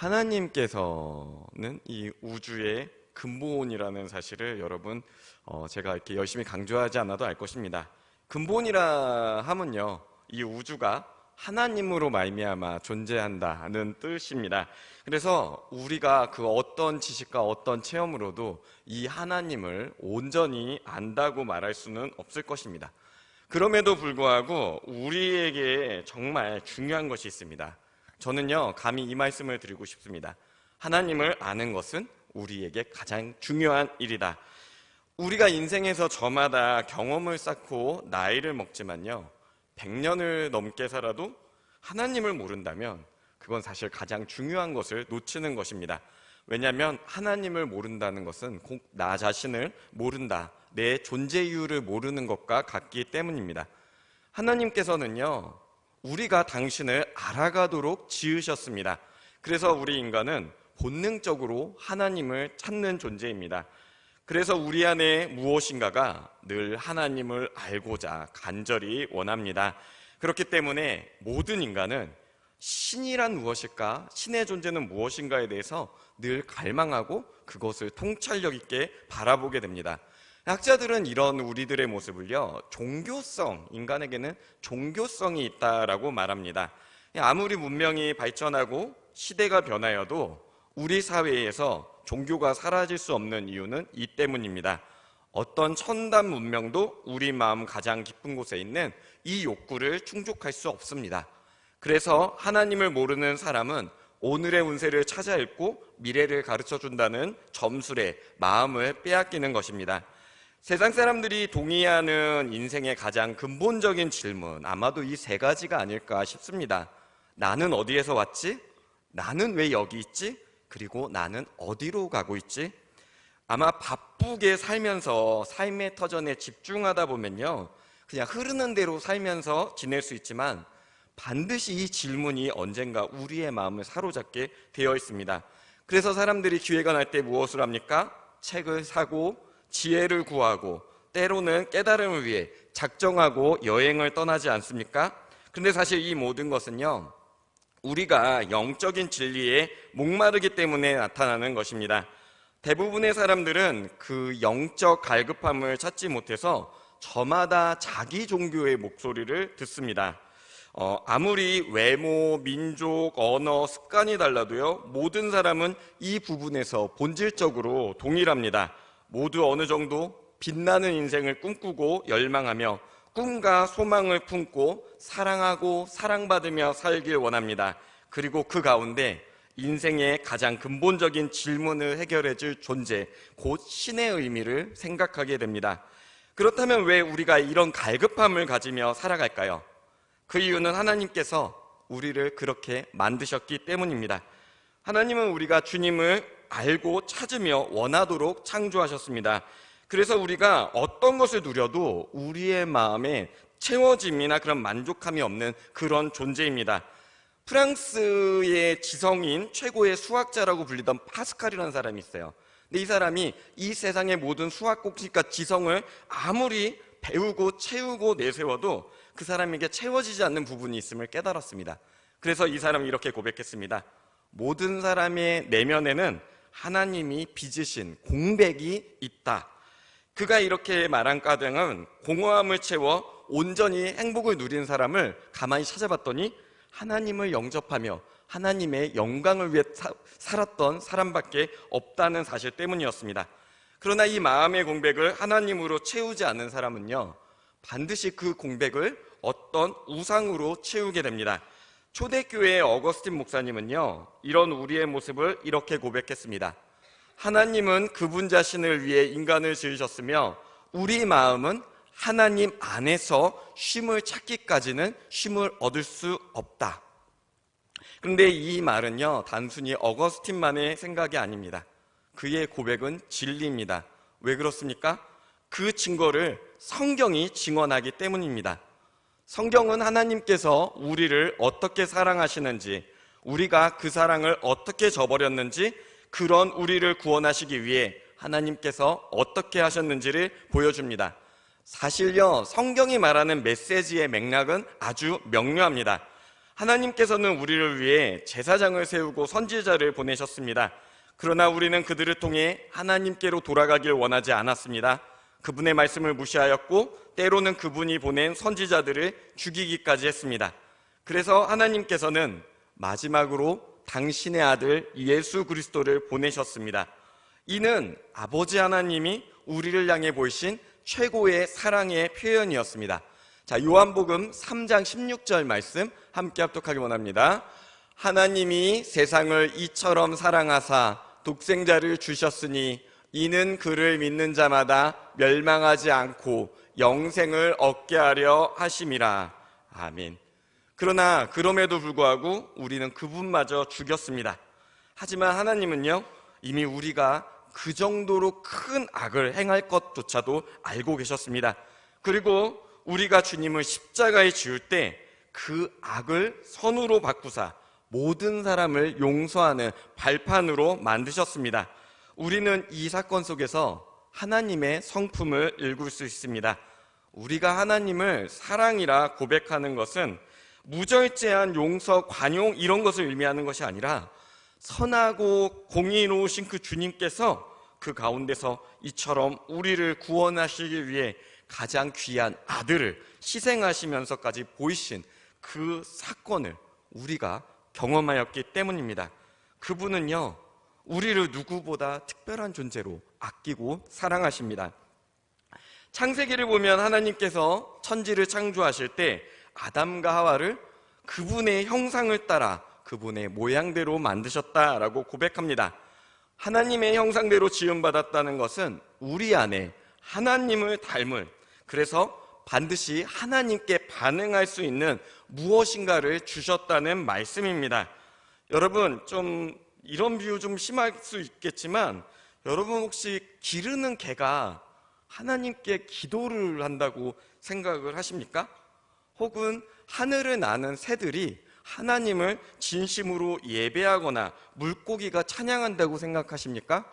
하나님께서는 이 우주의 근본이라는 사실을 여러분 제가 이렇게 열심히 강조하지 않아도 알 것입니다. 근본이라 하면요, 이 우주가 하나님으로 말미암아 존재한다는 뜻입니다. 그래서 우리가 그 어떤 지식과 어떤 체험으로도 이 하나님을 온전히 안다고 말할 수는 없을 것입니다. 그럼에도 불구하고 우리에게 정말 중요한 것이 있습니다. 저는요, 감히 이 말씀을 드리고 싶습니다. 하나님을 아는 것은 우리에게 가장 중요한 일이다. 우리가 인생에서 저마다 경험을 쌓고 나이를 먹지만요, 100년을 넘게 살아도 하나님을 모른다면 그건 사실 가장 중요한 것을 놓치는 것입니다. 왜냐하면 하나님을 모른다는 것은 곧 나 자신을 모른다, 내 존재 이유를 모르는 것과 같기 때문입니다. 하나님께서는요, 우리가 당신을 알아가도록 지으셨습니다. 그래서 우리 인간은 본능적으로 하나님을 찾는 존재입니다. 그래서 우리 안에 무엇인가가 늘 하나님을 알고자 간절히 원합니다. 그렇기 때문에 모든 인간은 신이란 무엇일까, 신의 존재는 무엇인가에 대해서 늘 갈망하고 그것을 통찰력 있게 바라보게 됩니다. 학자들은 이런 우리들의 모습을요, 종교성, 인간에게는 종교성이 있다라고 말합니다. 아무리 문명이 발전하고 시대가 변하여도 우리 사회에서 종교가 사라질 수 없는 이유는 이 때문입니다. 어떤 첨단 문명도 우리 마음 가장 깊은 곳에 있는 이 욕구를 충족할 수 없습니다. 그래서 하나님을 모르는 사람은 오늘의 운세를 찾아 읽고 미래를 가르쳐 준다는 점술에 마음을 빼앗기는 것입니다. 세상 사람들이 동의하는 인생의 가장 근본적인 질문, 아마도 이 세 가지가 아닐까 싶습니다. 나는 어디에서 왔지? 나는 왜 여기 있지? 그리고 나는 어디로 가고 있지? 아마 바쁘게 살면서 삶의 터전에 집중하다 보면요, 그냥 흐르는 대로 살면서 지낼 수 있지만 반드시 이 질문이 언젠가 우리의 마음을 사로잡게 되어 있습니다. 그래서 사람들이 기회가 날 때 무엇을 합니까? 책을 사고 지혜를 구하고 때로는 깨달음을 위해 작정하고 여행을 떠나지 않습니까? 그런데 사실 이 모든 것은요, 우리가 영적인 진리에 목마르기 때문에 나타나는 것입니다. 대부분의 사람들은 그 영적 갈급함을 찾지 못해서 저마다 자기 종교의 목소리를 듣습니다. 아무리 외모, 민족, 언어, 습관이 달라도요, 모든 사람은 이 부분에서 본질적으로 동일합니다. 모두 어느 정도 빛나는 인생을 꿈꾸고 열망하며 꿈과 소망을 품고 사랑하고 사랑받으며 살길 원합니다. 그리고 그 가운데 인생의 가장 근본적인 질문을 해결해 줄 존재, 곧 신의 의미를 생각하게 됩니다. 그렇다면 왜 우리가 이런 갈급함을 가지며 살아갈까요? 그 이유는 하나님께서 우리를 그렇게 만드셨기 때문입니다. 하나님은 우리가 주님을 알고 찾으며 원하도록 창조하셨습니다. 그래서 우리가 어떤 것을 누려도 우리의 마음에 채워짐이나 그런 만족함이 없는 그런 존재입니다. 프랑스의 지성인 최고의 수학자라고 불리던 파스칼이라는 사람이 있어요. 근데 이 사람이 이 세상의 모든 수학 공식과 지성을 아무리 배우고 채우고 내세워도 그 사람에게 채워지지 않는 부분이 있음을 깨달았습니다. 그래서 이 사람이 이렇게 고백했습니다. 모든 사람의 내면에는 하나님이 빚으신 공백이 있다. 그가 이렇게 말한 까닭은 공허함을 채워 온전히 행복을 누린 사람을 가만히 찾아봤더니 하나님을 영접하며 하나님의 영광을 위해 살았던 사람밖에 없다는 사실 때문이었습니다. 그러나 이 마음의 공백을 하나님으로 채우지 않는 사람은요, 반드시 그 공백을 어떤 우상으로 채우게 됩니다. 초대교회의 어거스틴 목사님은요, 이런 우리의 모습을 이렇게 고백했습니다. 하나님은 그분 자신을 위해 인간을 지으셨으며 우리 마음은 하나님 안에서 쉼을 찾기까지는 쉼을 얻을 수 없다. 그런데 이 말은요, 단순히 어거스틴만의 생각이 아닙니다. 그의 고백은 진리입니다. 왜 그렇습니까? 그 증거를 성경이 증언하기 때문입니다. 성경은 하나님께서 우리를 어떻게 사랑하시는지, 우리가 그 사랑을 어떻게 저버렸는지, 그런 우리를 구원하시기 위해 하나님께서 어떻게 하셨는지를 보여줍니다. 사실요, 성경이 말하는 메시지의 맥락은 아주 명료합니다. 하나님께서는 우리를 위해 제사장을 세우고 선지자를 보내셨습니다. 그러나 우리는 그들을 통해 하나님께로 돌아가길 원하지 않았습니다. 그분의 말씀을 무시하였고 때로는 그분이 보낸 선지자들을 죽이기까지 했습니다. 그래서 하나님께서는 마지막으로 당신의 아들 예수 그리스도를 보내셨습니다. 이는 아버지 하나님이 우리를 향해 보이신 최고의 사랑의 표현이었습니다. 자, 요한복음 3장 16절 말씀 함께 합독하기 원합니다. 하나님이 세상을 이처럼 사랑하사 독생자를 주셨으니 이는 그를 믿는 자마다 멸망하지 않고 영생을 얻게 하려 하심이라. 아멘. 그러나 그럼에도 불구하고 우리는 그분마저 죽였습니다. 하지만 하나님은요, 이미 우리가 그 정도로 큰 악을 행할 것조차도 알고 계셨습니다. 그리고 우리가 주님을 십자가에 지을 때 그 악을 선으로 바꾸사 모든 사람을 용서하는 발판으로 만드셨습니다. 우리는 이 사건 속에서 하나님의 성품을 읽을 수 있습니다. 우리가 하나님을 사랑이라 고백하는 것은 무절제한 용서, 관용 이런 것을 의미하는 것이 아니라 선하고 공의로우신 그 주님께서 그 가운데서 이처럼 우리를 구원하시기 위해 가장 귀한 아들을 희생하시면서까지 보이신 그 사건을 우리가 경험하였기 때문입니다. 그분은요, 우리를 누구보다 특별한 존재로 아끼고 사랑하십니다. 창세기를 보면 하나님께서 천지를 창조하실 때 아담과 하와를 그분의 형상을 따라 그분의 모양대로 만드셨다라고 고백합니다. 하나님의 형상대로 지음받았다는 것은 우리 안에 하나님을 닮은, 그래서 반드시 하나님께 반응할 수 있는 무엇인가를 주셨다는 말씀입니다. 여러분, 좀 이런 비유 좀 심할 수 있겠지만 여러분 혹시 기르는 개가 하나님께 기도를 한다고 생각을 하십니까? 혹은 하늘을 나는 새들이 하나님을 진심으로 예배하거나 물고기가 찬양한다고 생각하십니까?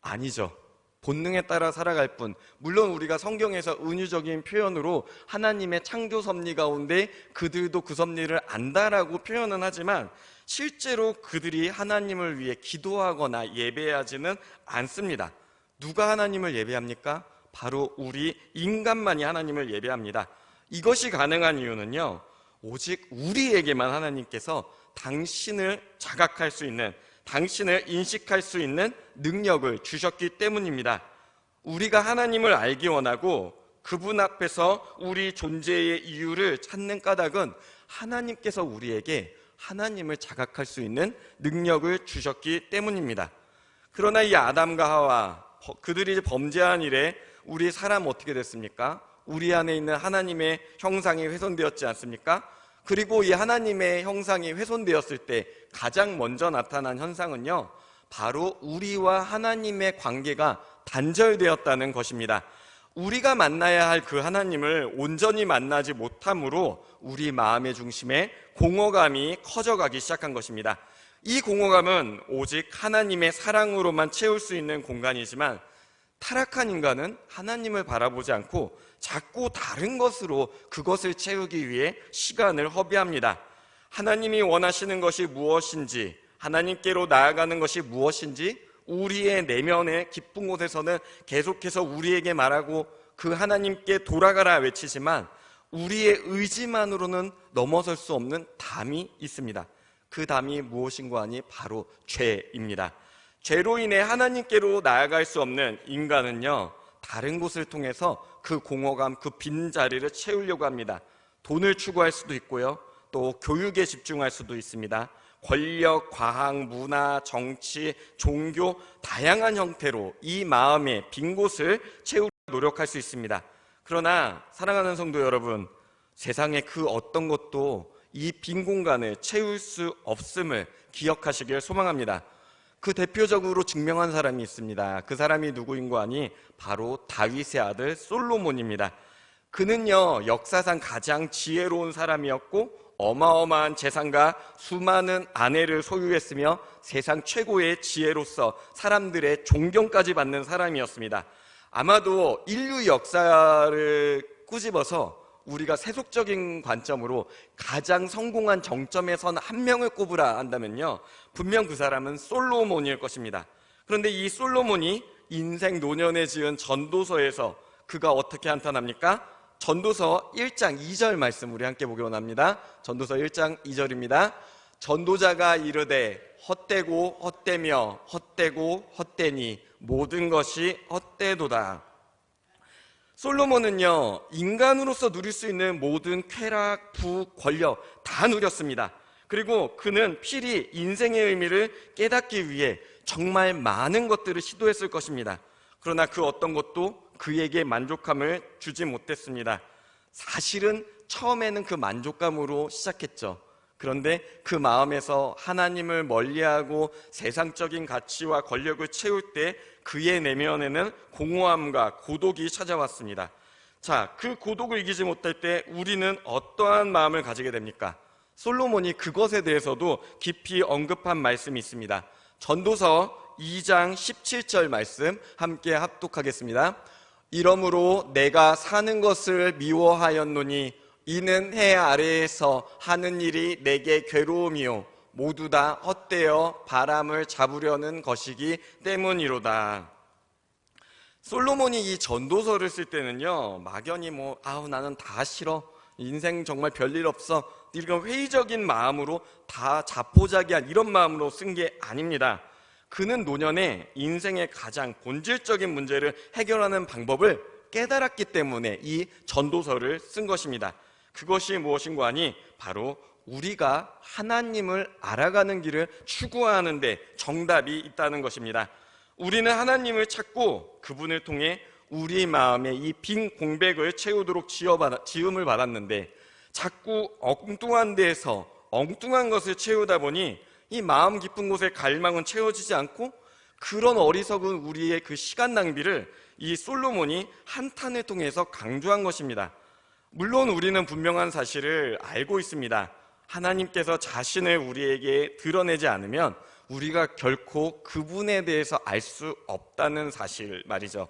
아니죠. 본능에 따라 살아갈 뿐. 물론 우리가 성경에서 은유적인 표현으로 하나님의 창조 섭리 가운데 그들도 그 섭리를 안다라고 표현은 하지만 실제로 그들이 하나님을 위해 기도하거나 예배하지는 않습니다. 누가 하나님을 예배합니까? 바로 우리 인간만이 하나님을 예배합니다. 이것이 가능한 이유는요, 오직 우리에게만 하나님께서 당신을 자각할 수 있는, 당신을 인식할 수 있는 능력을 주셨기 때문입니다. 우리가 하나님을 알기 원하고 그분 앞에서 우리 존재의 이유를 찾는 까닭은 하나님께서 우리에게 하나님을 자각할 수 있는 능력을 주셨기 때문입니다. 그러나 이 아담과 하와, 그들이 범죄한 이래 우리 사람 어떻게 됐습니까? 우리 안에 있는 하나님의 형상이 훼손되었지 않습니까? 그리고 이 하나님의 형상이 훼손되었을 때 가장 먼저 나타난 현상은요, 바로 우리와 하나님의 관계가 단절되었다는 것입니다. 우리가 만나야 할 그 하나님을 온전히 만나지 못함으로 우리 마음의 중심에 공허감이 커져가기 시작한 것입니다. 이 공허감은 오직 하나님의 사랑으로만 채울 수 있는 공간이지만 타락한 인간은 하나님을 바라보지 않고 자꾸 다른 것으로 그것을 채우기 위해 시간을 허비합니다. 하나님이 원하시는 것이 무엇인지, 하나님께로 나아가는 것이 무엇인지 우리의 내면의 깊은 곳에서는 계속해서 우리에게 말하고 그 하나님께 돌아가라 외치지만 우리의 의지만으로는 넘어설 수 없는 담이 있습니다. 그 담이 무엇인가 하니 바로 죄입니다. 죄로 인해 하나님께로 나아갈 수 없는 인간은요, 다른 곳을 통해서 그 공허감, 그 빈자리를 채우려고 합니다. 돈을 추구할 수도 있고요, 또 교육에 집중할 수도 있습니다. 권력, 과학, 문화, 정치, 종교 다양한 형태로 이 마음의 빈 곳을 채우려 노력할 수 있습니다. 그러나 사랑하는 성도 여러분, 세상의 그 어떤 것도 이 빈 공간을 채울 수 없음을 기억하시길 소망합니다. 그 대표적으로 증명한 사람이 있습니다. 그 사람이 누구인가 하니 바로 다윗의 아들 솔로몬입니다. 그는요, 역사상 가장 지혜로운 사람이었고 어마어마한 재산과 수많은 아내를 소유했으며 세상 최고의 지혜로서 사람들의 존경까지 받는 사람이었습니다. 아마도 인류 역사를 꾸집어서 우리가 세속적인 관점으로 가장 성공한 정점에 선 한 명을 꼽으라 한다면요, 분명 그 사람은 솔로몬일 것입니다. 그런데 이 솔로몬이 인생 노년에 지은 전도서에서 그가 어떻게 한탄합니까? 전도서 1장 2절 말씀 우리 함께 보기 원합니다. 전도서 1장 2절입니다. 전도자가 이르되 헛되고 헛되며 헛되고 헛되니 모든 것이 헛되도다. 솔로몬은요, 인간으로서 누릴 수 있는 모든 쾌락, 부, 권력 다 누렸습니다. 그리고 그는 필히 인생의 의미를 깨닫기 위해 정말 많은 것들을 시도했을 것입니다. 그러나 그 어떤 것도 그에게 만족감을 주지 못했습니다. 사실은 처음에는 그 만족감으로 시작했죠. 그런데 그 마음에서 하나님을 멀리하고 세상적인 가치와 권력을 채울 때 그의 내면에는 공허함과 고독이 찾아왔습니다. 자, 그 고독을 이기지 못할 때 우리는 어떠한 마음을 가지게 됩니까? 솔로몬이 그것에 대해서도 깊이 언급한 말씀이 있습니다. 전도서 2장 17절 말씀 함께 합독하겠습니다. 이러므로 내가 사는 것을 미워하였노니 이는 해 아래에서 하는 일이 내게 괴로움이요 모두 다 헛되어 바람을 잡으려는 것이기 때문이로다. 솔로몬이 이 전도서를 쓸 때는요, 막연히 나는 다 싫어, 인생 정말 별일 없어, 이런 회의적인 마음으로 다 자포자기한 이런 마음으로 쓴 게 아닙니다. 그는 노년에 인생의 가장 본질적인 문제를 해결하는 방법을 깨달았기 때문에 이 전도서를 쓴 것입니다. 그것이 무엇인가 하니 바로 우리가 하나님을 알아가는 길을 추구하는 데 정답이 있다는 것입니다. 우리는 하나님을 찾고 그분을 통해 우리 마음의 이 빈 공백을 채우도록 지음을 받았는데 자꾸 엉뚱한 데에서 엉뚱한 것을 채우다 보니 이 마음 깊은 곳의 갈망은 채워지지 않고 그런 어리석은 우리의 그 시간 낭비를 이 솔로몬이 한탄을 통해서 강조한 것입니다. 물론 우리는 분명한 사실을 알고 있습니다. 하나님께서 자신을 우리에게 드러내지 않으면 우리가 결코 그분에 대해서 알 수 없다는 사실 말이죠.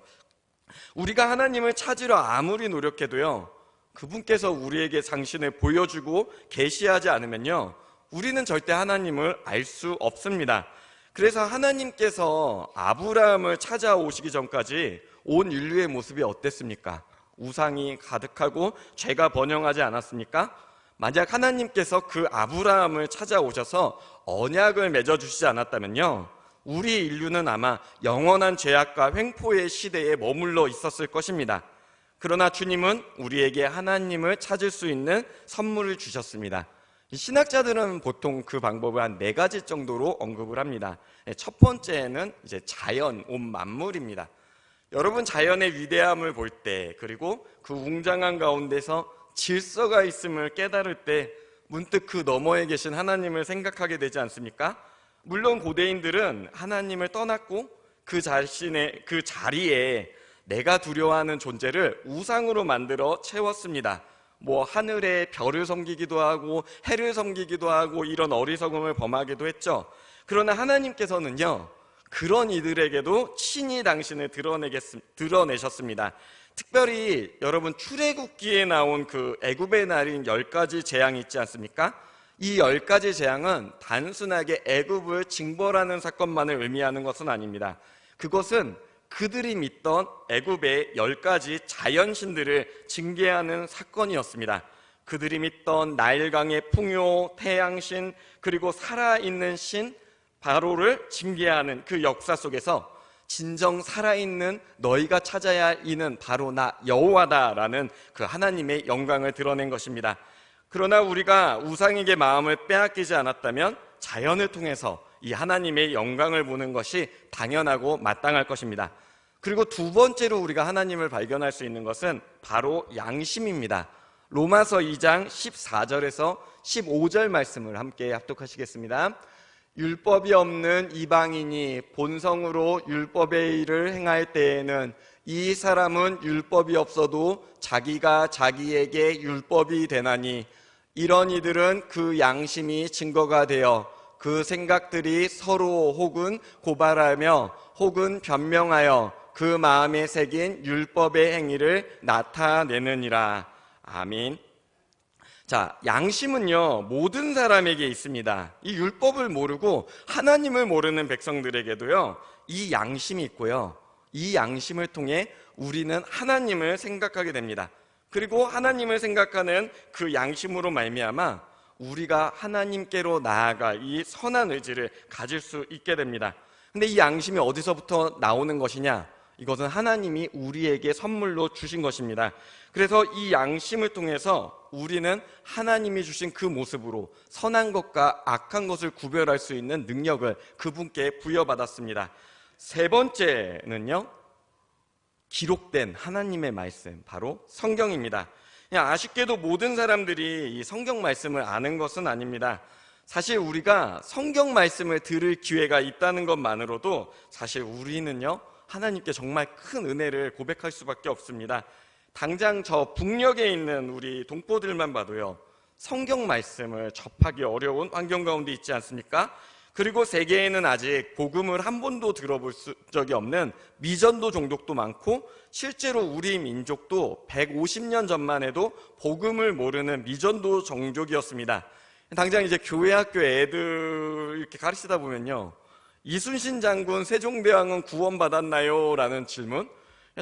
우리가 하나님을 찾으려 아무리 노력해도요, 그분께서 우리에게 당신을 보여주고 계시하지 않으면요, 우리는 절대 하나님을 알 수 없습니다. 그래서 하나님께서 아브라함을 찾아오시기 전까지 온 인류의 모습이 어땠습니까? 우상이 가득하고 죄가 번영하지 않았습니까? 만약 하나님께서 그 아브라함을 찾아오셔서 언약을 맺어주시지 않았다면요, 우리 인류는 아마 영원한 죄악과 횡포의 시대에 머물러 있었을 것입니다. 그러나 주님은 우리에게 하나님을 찾을 수 있는 선물을 주셨습니다. 신학자들은 보통 그 방법을 한 4가지 정도로 언급을 합니다. 첫 번째는 이제 자연, 온 만물입니다. 여러분, 자연의 위대함을 볼 때, 그리고 그 웅장한 가운데서 질서가 있음을 깨달을 때 문득 그 너머에 계신 하나님을 생각하게 되지 않습니까? 물론 고대인들은 하나님을 떠났고 그 자리에 내가 두려워하는 존재를 우상으로 만들어 채웠습니다. 하늘의 별을 섬기기도 하고 해를 섬기기도 하고 이런 어리석음을 범하기도 했죠. 그러나 하나님께서는요, 그런 이들에게도 친히 당신을 드러내셨습니다. 특별히 여러분, 출애굽기에 나온 그 애굽의 날인 10가지 재앙이 있지 않습니까? 이 10가지 재앙은 단순하게 애굽을 징벌하는 사건만을 의미하는 것은 아닙니다. 그것은 그들이 믿던 애굽의 10가지 자연신들을 징계하는 사건이었습니다. 그들이 믿던 나일강의 풍요, 태양신, 그리고 살아있는 신 바로를 징계하는 그 역사 속에서 진정 살아있는 너희가 찾아야 할 이는 바로 나 여호와다라는 그 하나님의 영광을 드러낸 것입니다. 그러나 우리가 우상에게 마음을 빼앗기지 않았다면 자연을 통해서 이 하나님의 영광을 보는 것이 당연하고 마땅할 것입니다. 그리고 두 번째로 우리가 하나님을 발견할 수 있는 것은 바로 양심입니다. 로마서 2장 14절에서 15절 말씀을 함께 합독하시겠습니다. 율법이 없는 이방인이 본성으로 율법의 일을 행할 때에는 이 사람은 율법이 없어도 자기가 자기에게 율법이 되나니 이런 이들은 그 양심이 증거가 되어 그 생각들이 서로 혹은 고발하며 혹은 변명하여 그 마음에 새긴 율법의 행위를 나타내느니라. 아멘. 자, 양심은요, 모든 사람에게 있습니다. 이 율법을 모르고 하나님을 모르는 백성들에게도요, 이 양심이 있고요. 이 양심을 통해 우리는 하나님을 생각하게 됩니다. 그리고 하나님을 생각하는 그 양심으로 말미암아 우리가 하나님께로 나아가 이 선한 의지를 가질 수 있게 됩니다. 근데 이 양심이 어디서부터 나오는 것이냐? 이것은 하나님이 우리에게 선물로 주신 것입니다. 그래서 이 양심을 통해서 우리는 하나님이 주신 그 모습으로 선한 것과 악한 것을 구별할 수 있는 능력을 그분께 부여받았습니다. 세 번째는요, 기록된 하나님의 말씀, 바로 성경입니다. 그냥 아쉽게도 모든 사람들이 이 성경 말씀을 아는 것은 아닙니다. 사실 우리가 성경 말씀을 들을 기회가 있다는 것만으로도 사실 우리는요, 하나님께 정말 큰 은혜를 고백할 수밖에 없습니다. 당장 저 북녘에 있는 우리 동포들만 봐도요, 성경 말씀을 접하기 어려운 환경 가운데 있지 않습니까? 그리고 세계에는 아직 복음을 한 번도 들어볼 적이 없는 미전도 종족도 많고, 실제로 우리 민족도 150년 전만 해도 복음을 모르는 미전도 종족이었습니다. 당장 이제 교회 학교 애들 이렇게 가르치다 보면요, 이순신 장군 세종대왕은 구원받았나요? 라는 질문,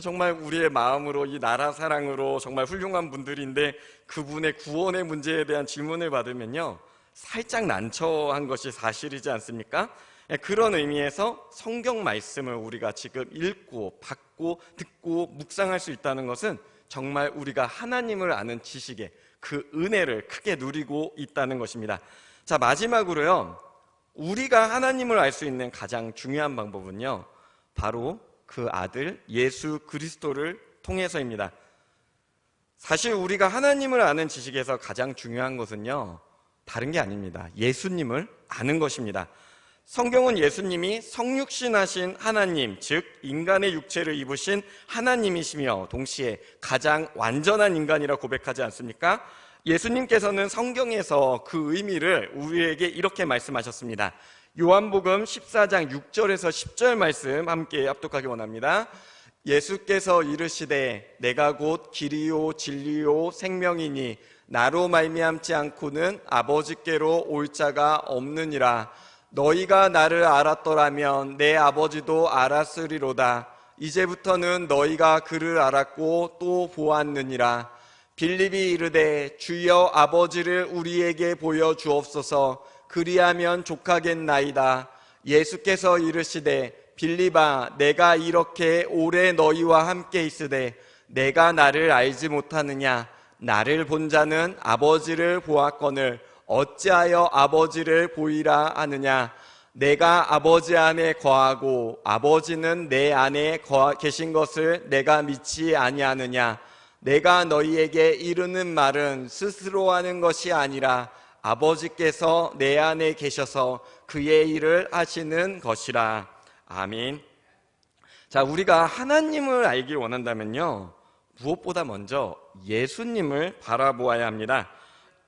정말 우리의 마음으로 이 나라 사랑으로 정말 훌륭한 분들인데 그분의 구원의 문제에 대한 질문을 받으면요, 살짝 난처한 것이 사실이지 않습니까? 그런 의미에서 성경 말씀을 우리가 지금 읽고 받고 듣고 묵상할 수 있다는 것은 정말 우리가 하나님을 아는 지식의 그 은혜를 크게 누리고 있다는 것입니다. 자, 마지막으로요, 우리가 하나님을 알 수 있는 가장 중요한 방법은요, 바로 그 아들 예수 그리스도를 통해서입니다. 사실 우리가 하나님을 아는 지식에서 가장 중요한 것은요, 다른 게 아닙니다. 예수님을 아는 것입니다. 성경은 예수님이 성육신하신 하나님, 즉 인간의 육체를 입으신 하나님이시며 동시에 가장 완전한 인간이라 고백하지 않습니까? 예수님께서는 성경에서 그 의미를 우리에게 이렇게 말씀하셨습니다. 요한복음 14장 6절에서 10절 말씀 함께 합독하기 원합니다. 예수께서 이르시되 내가 곧 길이요 진리요 생명이니 나로 말미암지 않고는 아버지께로 올 자가 없느니라. 너희가 나를 알았더라면 내 아버지도 알았으리로다. 이제부터는 너희가 그를 알았고 또 보았느니라. 빌립이 이르되 주여 아버지를 우리에게 보여주옵소서. 그리하면 족하겠나이다. 예수께서 이르시되 빌립아 내가 이렇게 오래 너희와 함께 있으되 내가 나를 알지 못하느냐. 나를 본 자는 아버지를 보았거늘 어찌하여 아버지를 보이라 하느냐. 내가 아버지 안에 거하고 아버지는 내 안에 계신 것을 내가 믿지 아니하느냐. 내가 너희에게 이르는 말은 스스로 하는 것이 아니라 아버지께서 내 안에 계셔서 그의 일을 하시는 것이라. 아멘. 자, 우리가 하나님을 알길 원한다면요, 무엇보다 먼저 예수님을 바라보아야 합니다.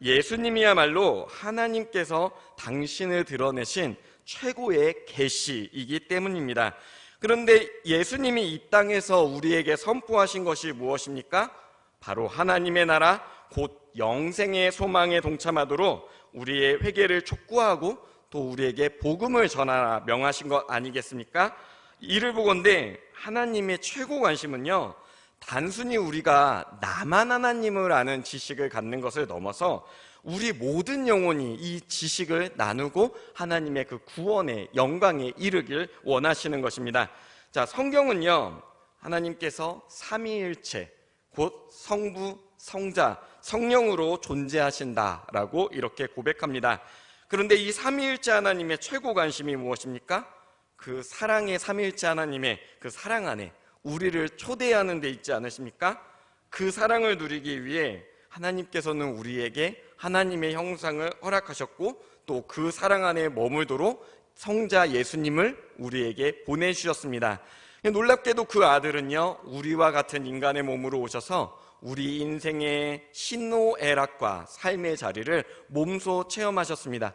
예수님이야말로 하나님께서 당신을 드러내신 최고의 계시이기 때문입니다. 그런데 예수님이 이 땅에서 우리에게 선포하신 것이 무엇입니까? 바로 하나님의 나라, 곧 영생의 소망에 동참하도록 우리의 회개를 촉구하고 또 우리에게 복음을 전하라 명하신 것 아니겠습니까? 이를 보건대 하나님의 최고 관심은요, 단순히 우리가 나만 하나님을 아는 지식을 갖는 것을 넘어서 우리 모든 영혼이 이 지식을 나누고 하나님의 그 구원의 영광에 이르길 원하시는 것입니다. 자, 성경은요, 하나님께서 삼위일체, 곧 성부, 성자, 성령으로 존재하신다라고 이렇게 고백합니다. 그런데 이 삼위일체 하나님의 최고 관심이 무엇입니까? 그 사랑의 삼위일체 하나님의 그 사랑 안에 우리를 초대하는 데 있지 않으십니까? 그 사랑을 누리기 위해 하나님께서는 우리에게 하나님의 형상을 허락하셨고 또 그 사랑 안에 머물도록 성자 예수님을 우리에게 보내주셨습니다. 놀랍게도 그 아들은요, 우리와 같은 인간의 몸으로 오셔서 우리 인생의 희노애락과 삶의 자리를 몸소 체험하셨습니다.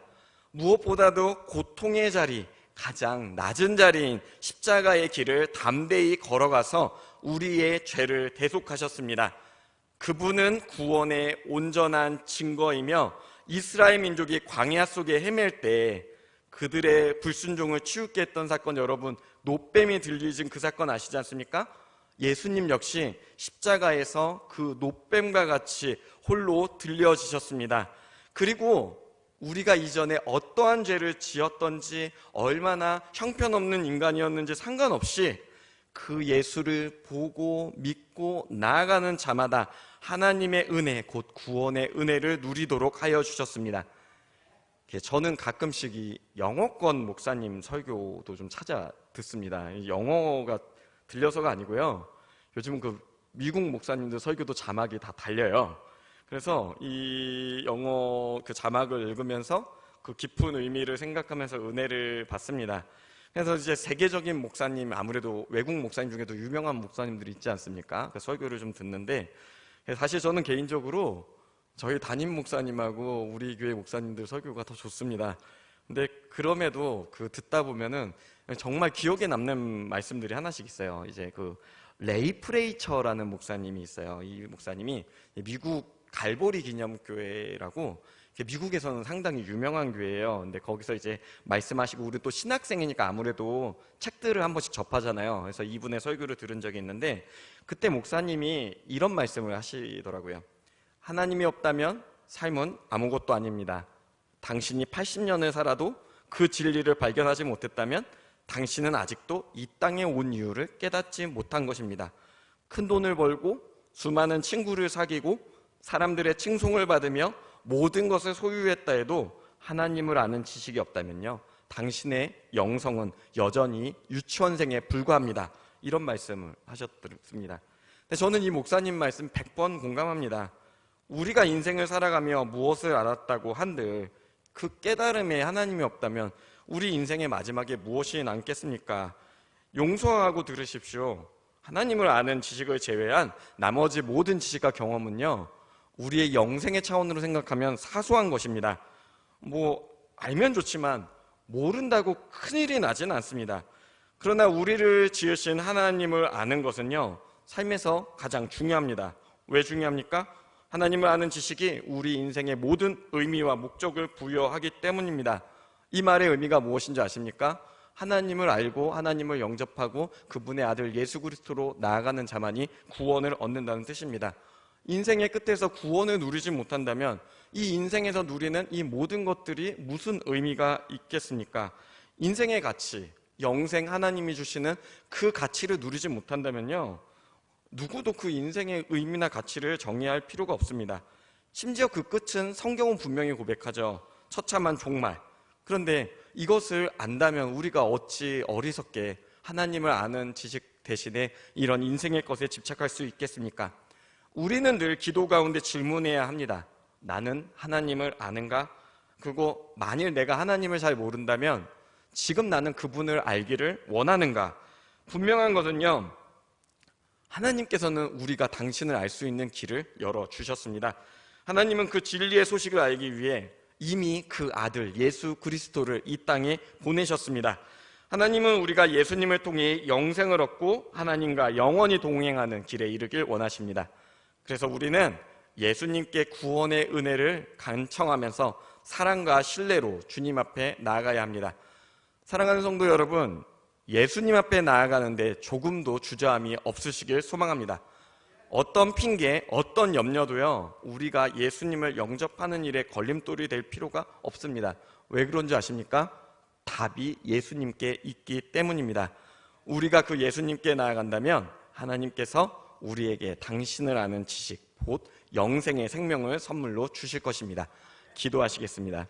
무엇보다도 고통의 자리, 가장 낮은 자리인 십자가의 길을 담대히 걸어가서 우리의 죄를 대속하셨습니다. 그분은 구원의 온전한 증거이며 이스라엘 민족이 광야 속에 헤맬 때 그들의 불순종을 치우게 했던 사건, 여러분 놋뱀이 들리진 그 사건 아시지 않습니까? 예수님 역시 십자가에서 그 놋뱀과 같이 홀로 들려지셨습니다. 그리고 우리가 이전에 어떠한 죄를 지었던지 얼마나 형편없는 인간이었는지 상관없이 그 예수를 보고 믿고 나아가는 자마다 하나님의 은혜, 곧 구원의 은혜를 누리도록 하여 주셨습니다. 저는 가끔씩 이 영어권 목사님 설교도 좀 찾아 듣습니다. 영어가 들려서가 아니고요. 요즘은 그 미국 목사님들 설교도 자막이 다 달려요. 그래서 이 영어 그 자막을 읽으면서 그 깊은 의미를 생각하면서 은혜를 받습니다. 그래서 이제 세계적인 목사님, 아무래도 외국 목사님 중에도 유명한 목사님들이 있지 않습니까? 그 설교를 좀 듣는데, 사실 저는 개인적으로 저희 담임 목사님하고 우리 교회 목사님들 설교가 더 좋습니다. 근데 그럼에도 그 듣다 보면은 정말 기억에 남는 말씀들이 하나씩 있어요. 이제 그 레이 프레이처라는 목사님이 있어요. 이 목사님이 미국 갈보리 기념교회라고 미국에서는 상당히 유명한 교회예요. 근데 거기서 이제 말씀하시고, 우리 또 신학생이니까 아무래도 책들을 한 번씩 접하잖아요. 그래서 이분의 설교를 들은 적이 있는데, 그때 목사님이 이런 말씀을 하시더라고요. 하나님이 없다면 삶은 아무것도 아닙니다. 당신이 80년을 살아도 그 진리를 발견하지 못했다면 당신은 아직도 이 땅에 온 이유를 깨닫지 못한 것입니다. 큰 돈을 벌고 수많은 친구를 사귀고 사람들의 칭송을 받으며 모든 것을 소유했다 해도 하나님을 아는 지식이 없다면요, 당신의 영성은 여전히 유치원생에 불과합니다. 이런 말씀을 하셨습니다. 근데 저는 이 목사님 말씀 100번 공감합니다. 우리가 인생을 살아가며 무엇을 알았다고 한들 그 깨달음에 하나님이 없다면 우리 인생의 마지막에 무엇이 남겠습니까? 용서하고 들으십시오. 하나님을 아는 지식을 제외한 나머지 모든 지식과 경험은요, 우리의 영생의 차원으로 생각하면 사소한 것입니다. 알면 좋지만 모른다고 큰일이 나지는 않습니다. 그러나 우리를 지으신 하나님을 아는 것은요, 삶에서 가장 중요합니다. 왜 중요합니까? 하나님을 아는 지식이 우리 인생의 모든 의미와 목적을 부여하기 때문입니다. 이 말의 의미가 무엇인지 아십니까? 하나님을 알고 하나님을 영접하고 그분의 아들 예수 그리스도로 나아가는 자만이 구원을 얻는다는 뜻입니다. 인생의 끝에서 구원을 누리지 못한다면 이 인생에서 누리는 이 모든 것들이 무슨 의미가 있겠습니까? 인생의 가치, 영생, 하나님이 주시는 그 가치를 누리지 못한다면요, 누구도 그 인생의 의미나 가치를 정의할 필요가 없습니다. 심지어 그 끝은 성경은 분명히 고백하죠. 처참한 종말. 그런데 이것을 안다면 우리가 어찌 어리석게 하나님을 아는 지식 대신에 이런 인생의 것에 집착할 수 있겠습니까? 우리는 늘 기도 가운데 질문해야 합니다. 나는 하나님을 아는가? 그리고 만일 내가 하나님을 잘 모른다면 지금 나는 그분을 알기를 원하는가? 분명한 것은요, 하나님께서는 우리가 당신을 알 수 있는 길을 열어주셨습니다. 하나님은 그 진리의 소식을 알기 위해 이미 그 아들 예수 그리스도를 이 땅에 보내셨습니다. 하나님은 우리가 예수님을 통해 영생을 얻고 하나님과 영원히 동행하는 길에 이르길 원하십니다. 그래서 우리는 예수님께 구원의 은혜를 간청하면서 사랑과 신뢰로 주님 앞에 나아가야 합니다. 사랑하는 성도 여러분, 예수님 앞에 나아가는데 조금도 주저함이 없으시길 소망합니다. 어떤 핑계, 어떤 염려도요, 우리가 예수님을 영접하는 일에 걸림돌이 될 필요가 없습니다. 왜 그런지 아십니까? 답이 예수님께 있기 때문입니다. 우리가 그 예수님께 나아간다면 하나님께서 우리에게 당신을 아는 지식, 곧 영생의 생명을 선물로 주실 것입니다. 기도하시겠습니다.